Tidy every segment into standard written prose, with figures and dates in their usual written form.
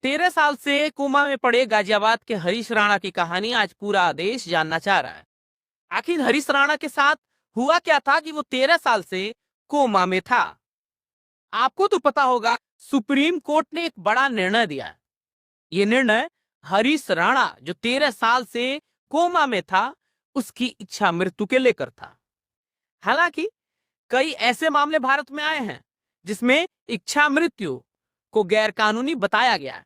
13 साल से कोमा में पड़े गाजियाबाद के हरीश राणा की कहानी आज पूरा देश जानना चाह रहा है। आखिर हरीश राणा के साथ हुआ क्या था कि वो 13 साल से कोमा में था। आपको तो पता होगा, सुप्रीम कोर्ट ने एक बड़ा निर्णय दिया। ये निर्णय हरीश राणा जो 13 साल से कोमा में था, उसकी इच्छा मृत्यु के लेकर था। हालांकि कई ऐसे मामले भारत में आए हैं जिसमें इच्छा मृत्यु को गैरकानूनी बताया गया है,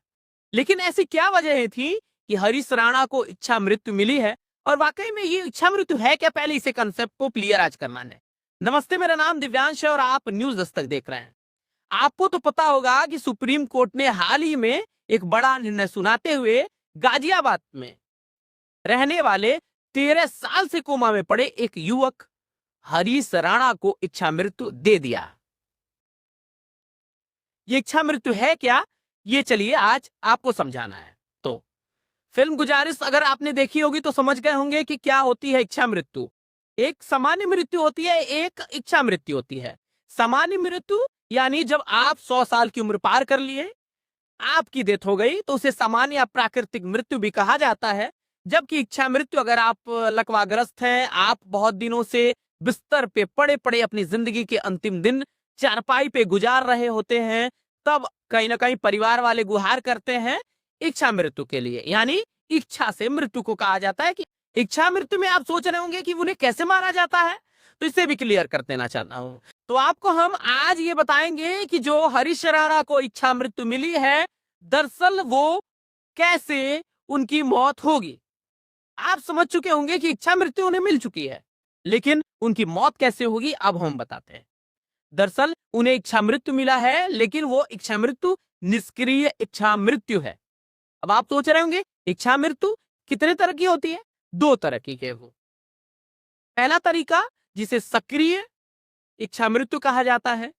लेकिन ऐसी क्या वजह थी कि हरीश राणा को इच्छा मृत्यु मिली है, और वाकई में ये इच्छा मृत्यु है क्या? पहले इसे कंसेप्ट को क्लियर आज करना है। नमस्ते, मेरा नाम दिव्यांश है और आप न्यूज दस्तक देख रहे हैं। आपको तो पता होगा कि सुप्रीम कोर्ट ने हाल ही में एक बड़ा निर्णय सुनाते हुए गाजियाबाद में रहने वाले 13 साल से कोमा में पड़े एक युवक हरीश राणा को इच्छा मृत्यु दे दिया। ये इच्छा मृत्यु है क्या, ये चलिए आज आपको समझाना है। तो फिल्म गुजारिश अगर आपने देखी होगी तो समझ गए होंगे कि क्या होती है इच्छा मृत्यु। एक सामान्य मृत्यु होती है, एक इच्छा मृत्यु होती है। सामान्य मृत्यु यानी जब आप 100 साल की उम्र पार कर लिए, आपकी डेथ हो गई, तो उसे सामान्य या प्राकृतिक मृत्यु भी कहा जाता है। जबकि इच्छा मृत्यु, अगर आप लकवाग्रस्त हैं, आप बहुत दिनों से बिस्तर पे पड़े पड़े अपनी जिंदगी के अंतिम दिन चारपाई पे गुजार रहे होते हैं, तब कहीं ना कहीं परिवार वाले गुहार करते हैं इच्छा मृत्यु के लिए। यानी इच्छा से मृत्यु को कहा जाता है। कि इच्छा मृत्यु में आप सोच रहे होंगे कि उन्हें कैसे मारा जाता है, तो इसे भी क्लियर कर देना चाहता हूं। तो आपको हम आज ये बताएंगे कि जो हरीश राणा को इच्छा मृत्यु मिली है, दरअसल वो कैसे उनकी मौत होगी। आप समझ चुके होंगे कि इच्छा मृत्यु उन्हें मिल चुकी है, लेकिन उनकी मौत कैसे होगी अब हम बताते हैं। दरअसल उन्हें इच्छा मृत्यु मिला है, लेकिन वो इच्छा मृत्यु निष्क्रिय इच्छा मृत्यु है। अब आप सोच रहे होंगे इच्छा मृत्यु कितने तरह की होती है? 2 तरह की है वो। पहला तरीका जिसे सक्रिय इच्छा मृत्यु कहा जाता है,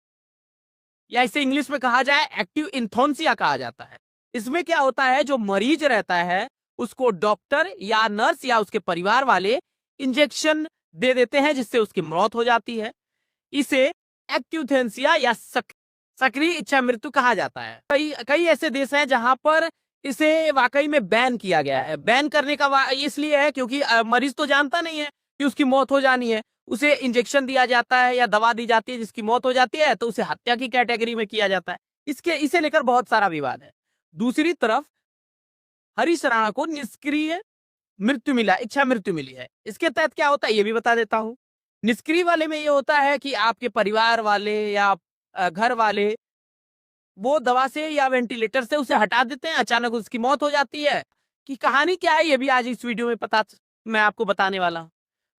या इसे इंग्लिश में कहा जाए एक्टिव इंथोंसिया कहा जाता है। इसमें क्या होता है, जो मरीज रहता है उसको डॉक्टर या नर्स या उसके परिवार वाले इंजेक्शन दे देते हैं, जिससे उसकी मौत हो जाती है। इसे एक्टिवथेंसिया या सक्रिय इच्छा मृत्यु कहा जाता है। कई कई ऐसे देश हैं जहां पर इसे वाकई में बैन किया गया है। बैन करने का इसलिए है क्योंकि मरीज तो जानता नहीं है कि उसकी मौत हो जानी है, उसे इंजेक्शन दिया जाता है या दवा दी जाती है जिसकी मौत हो जाती है, तो उसे हत्या की कैटेगरी में किया जाता है। इसे लेकर बहुत सारा विवाद है। दूसरी तरफ हरीश राणा को निष्क्रिय मृत्यु मिला, इच्छा मृत्यु मिली है। इसके तहत क्या होता है ये भी बता देता हूं। निष्क्रिय वाले में ये होता है कि आपके परिवार वाले या घर वाले वो दवा से या वेंटिलेटर से उसे हटा देते हैं, अचानक उसकी मौत हो जाती है। कि कहानी क्या है ये भी आज इस वीडियो में मैं आपको बताने वाला हूं।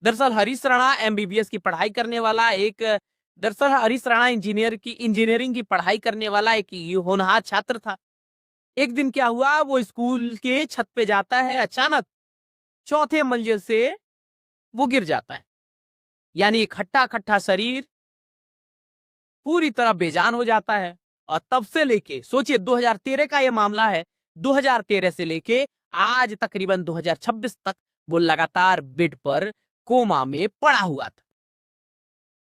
दरअसल हरीश राणा एमबीबीएस की पढ़ाई करने वाला दरअसल हरीश राणा इंजीनियरिंग की पढ़ाई करने वाला एक होनहार छात्र था। एक दिन क्या हुआ, वो स्कूल के छत पे जाता है, अचानक 4थे मंजिल से वो गिर जाता है। यानी एक खट्टा खट्टा शरीर पूरी तरह बेजान हो जाता है। और तब से लेके सोचिए 2013 का ये मामला है, 2013 से लेके आज तकरीबन 2026 तक वो लगातार बेड पर कोमा में पड़ा हुआ था।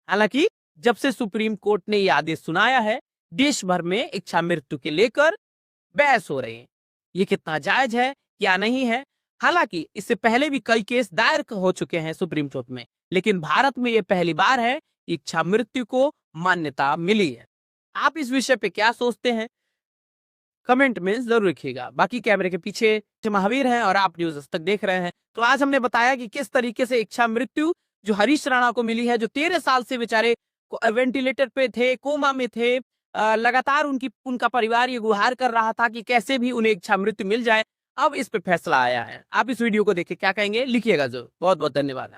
हालांकि जब से सुप्रीम कोर्ट ने यह आदेश सुनाया है, देश भर में इच्छा मृत्यु के लेकर बहस हो रही है। ये कितना जायज है, क्या नहीं है। हालांकि इससे पहले भी कई केस दायर हो चुके हैं सुप्रीम कोर्ट में, लेकिन भारत में ये पहली बार है कि इच्छा मृत्यु को मान्यता मिली है। आप इस विषय पे क्या सोचते हैं, कमेंट में जरूर लिखिएगा। बाकी कैमरे के पीछे महावीर हैं और आप न्यूज दस्तक देख रहे हैं। तो आज हमने बताया कि किस तरीके से इच्छा मृत्यु जो हरीश राणा को मिली है, जो 13 साल से बेचारे वेंटिलेटर पे थे, कोमा में थे, लगातार उनका परिवार ये गुहार कर रहा था कि कैसे भी उन्हें इच्छा मृत्यु मिल जाए। अब इस पे फैसला आया है। आप इस वीडियो को देख के क्या कहेंगे लिखिएगा जरूर। बहुत बहुत धन्यवाद।